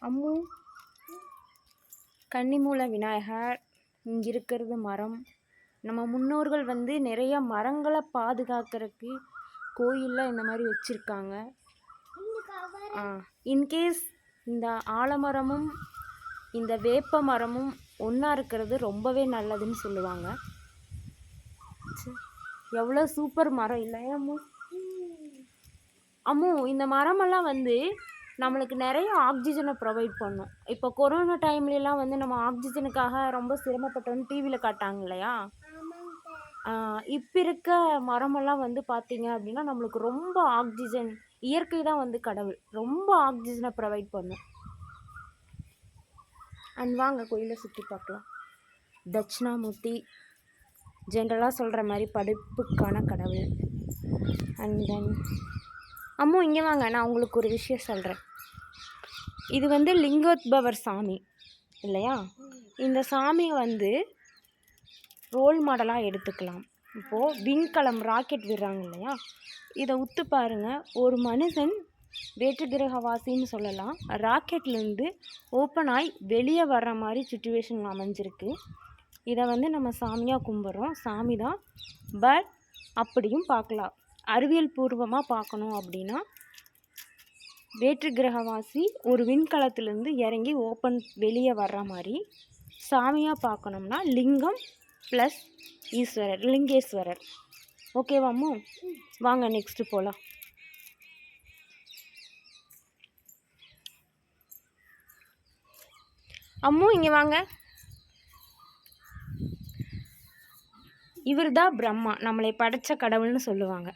அம்மு கன்னிமூல விநாயகர். இங்கே இருக்கிறது மரம். நம்ம முன்னோர்கள் வந்து நிறைய மரங்களை பாதுகாக்கிறதுக்கு கோயிலில் இந்த மாதிரி வச்சுருக்காங்க. இன்கேஸ் இந்த ஆலமரமும் இந்த வேப்ப மரமும் ஒன்றா இருக்கிறது ரொம்பவே நல்லதுன்னு சொல்லுவாங்க. எவ்வளோ சூப்பர் மரம் இல்லையா அம்மு? அம்மு, இந்த மரமெல்லாம் வந்து நம்மளுக்கு நிறைய ஆக்சிஜனை ப்ரொவைட் பண்ணும். இப்போ கொரோனா டைம்லலாம் வந்து நம்ம ஆக்சிஜனுக்காக ரொம்ப சிரமப்பட்டோன்னு டிவியில் காட்டாங்க இல்லையா? இப்போ இருக்க மரமெல்லாம் வந்து பார்த்திங்க அப்படின்னா நம்மளுக்கு ரொம்ப ஆக்சிஜன், இயற்கை தான் வந்து கடவுள், ரொம்ப ஆக்சிஜனை ப்ரொவைட் பண்ணும். அண்ட் வாங்க கோயிலை சுற்றி பார்க்கலாம். தட்சிணாமூர்த்தி ஜென்ரலாக சொல்கிற மாதிரி படிப்புக்கான கடவுள். அண்ட் தென் அம்மு இங்கே வாங்க, நான் உங்களுக்கு ஒரு விஷயம் சொல்கிறேன். இது வந்து லிங்கோத்பவர் சாமி இல்லையா? இந்த சாமியை வந்து ரோல் மாடலாக எடுத்துக்கலாம். இப்போது விண்கலம் ராக்கெட் விடுறாங்க இல்லையா? இதை உத்து பாருங்கள். ஒரு மனுஷன் வேற்று கிரகவாசின்னு சொல்லலாம், ராக்கெட்லேருந்து ஓப்பன் ஆகி வெளியே வர்ற மாதிரி சுச்சுவேஷன் அமைஞ்சிருக்கு. இதை வந்து நம்ம சாமியாக கும்பிட்றோம். சாமி தான், பட் அப்படியும் பார்க்கலாம். அறிவியல் பூர்வமாக பார்க்கணும் அப்படின்னா வேற்று கிரகவாசி ஒரு விண்கலத்திலேருந்து இறங்கி ஓப்பன் வெளியே வர்ற மாதிரி. சாமியாக பார்க்கணும்னா லிங்கம் ப்ளஸ் ஈஸ்வரர், லிங்கேஸ்வரர். ஓகேவாமோ? வாங்க நெக்ஸ்ட்டு போகலாம். அம்மு இங்கே வாங்க. இவர் தான் பிரம்மா, நம்மளை படைத்த கடவுள்னு சொல்லுவாங்க.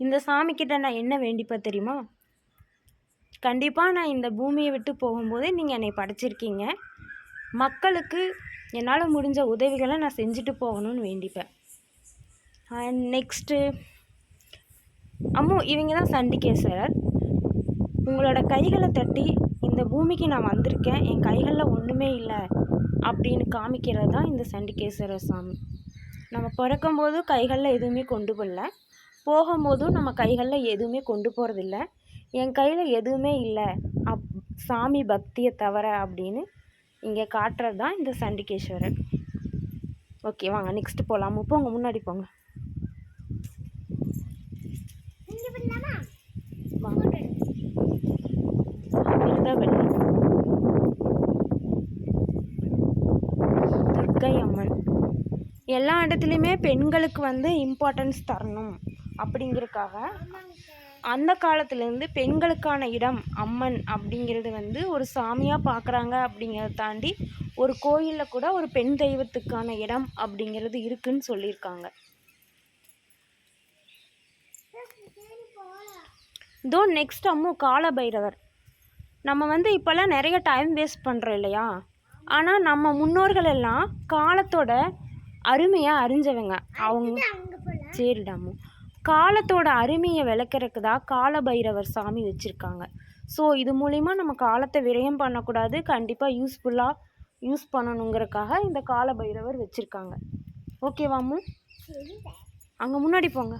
இந்த சாமிக்கிட்ட நான் என்ன வேண்டிப்பா தெரியுமா? கண்டிப்பாக நான் இந்த பூமியை விட்டு போகும்போதே நீங்கள் என்னை படைச்சிருக்கீங்க, மக்களுக்கு என்னால் முடிஞ்ச உதவிகளை நான் செஞ்சுட்டு போகணும்னு வேண்டிப்பேன். அண்ட் நெக்ஸ்ட்டு அம்மு, இவங்க தான் சண்டிகேஸ்வரர். உங்களோட கைகளை தட்டி இந்த பூமிக்கு நான் வந்திருக்கேன், என் கைகளில் ஒன்றுமே இல்லை அப்படின்னு காமிக்கிறது தான் இந்த சண்டிகேஸ்வரர் சாமி. நம்ம பிறக்கும்போதும் கைகளில் எதுவுமே கொண்டு போகல, போகும்போதும் நம்ம கைகளில் எதுவுமே கொண்டு போகிறதில்ல. என் கையில் எதுவுமே இல்லை சாமி பக்தியை தவிர அப்படின்னு இங்கே காட்டுறது தான் இந்த சண்டிகேஸ்வரர். ஓகே வாங்க நெக்ஸ்ட்டு போகலாம். போங்க முன்னாடி போங்க. துர்க்கை அம்மன். எல்லா இடத்துலையுமே பெண்களுக்கு வந்து இம்பார்ட்டன்ஸ் தரணும் அப்படிங்கிறதுக்காக அந்த காலத்துலேருந்து பெண்களுக்கான இடம் அம்மன் அப்படிங்கிறது வந்து ஒரு சாமியாக பார்க்குறாங்க. அப்படிங்கிறத தாண்டி ஒரு கோயிலில் கூட ஒரு பெண் தெய்வத்துக்கான இடம் அப்படிங்கிறது இருக்குன்னு சொல்லியிருக்காங்க. இதோ நெக்ஸ்ட் அம்மு காலபைரவர். நம்ம வந்து இப்போல்லாம் நிறைய டைம் வேஸ்ட் பண்ணுறோம் இல்லையா? ஆனால் நம்ம முன்னோர்கள் எல்லாம் காலத்தோட அருமையாக அறிஞ்சவங்க. அவங்க சரிடாமு காலத்தோட அருமையை விளக்கிறதுக்கு தான் காலபைரவர் சாமி வச்சுருக்காங்க. ஸோ இது மூலிமா நம்ம காலத்தை விரயம் பண்ணக்கூடாது, கண்டிப்பாக யூஸ்ஃபுல்லாக யூஸ் பண்ணணுங்கிறதுக்காக இந்த காலபைரவர் வச்சுருக்காங்க. ஓகேவாமு? அங்கே முன்னாடி போங்க.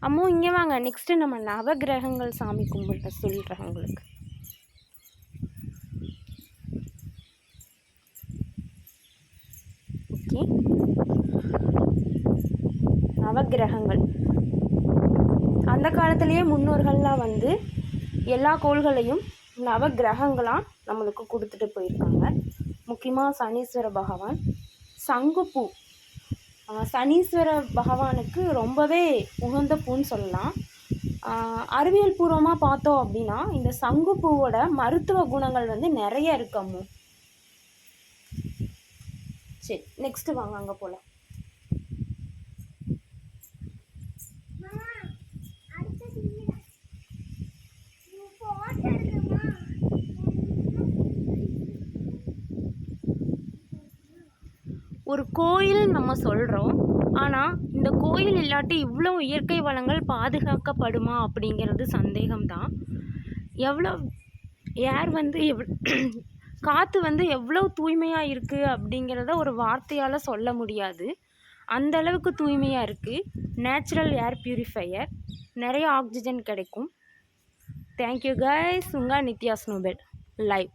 அம்மு இங்கே வாங்க. நெக்ஸ்ட்டு நம்ம நவகிரகங்கள் சாமி கும்பிட்ட சொல்கிறேன் உங்களுக்கு. ஓகே, நவகிரகங்கள் அந்த காலத்திலேயே முன்னோர்கள்லாம் வந்து எல்லா கோள்களையும் நவகிரகங்களாக நம்மளுக்கு கொடுத்துட்டு போயிருக்காங்க. முக்கியமாக சனீஸ்வர பகவான், சங்குப்பூ சனீஸ்வர பகவானுக்கு ரொம்பவே உகந்த பூன்னு சொல்லலாம். அறிவியல் பூர்வமாக பார்த்தோம் அப்படின்னா இந்த சங்குப்பூவோட மருத்துவ குணங்கள் வந்து நிறைய இருக்கம்மோ. சரி நெக்ஸ்ட்டு வாங்க அங்கே போகலாம். ஒரு கோயில் நம்ம சொல்கிறோம், ஆனால் இந்த கோயில் இல்லாட்டி இவ்வளோ இயற்கை வளங்கள் பாதுகாக்கப்படுமா அப்படிங்கிறது சந்தேகம்தான். எவ்வளோ ஏர் வந்து காற்று வந்து எவ்வளோ தூய்மையாக இருக்குது அப்படிங்கிறத ஒரு வார்த்தையால் சொல்ல முடியாது. அந்த அளவுக்கு தூய்மையாக இருக்குது நேச்சுரல் ஏர் பியூரிஃபையர். நிறைய ஆக்சிஜன் கிடைக்கும். Thank you guys. உங்கள் நித்யா ஸ்னோபெட் லைவ்.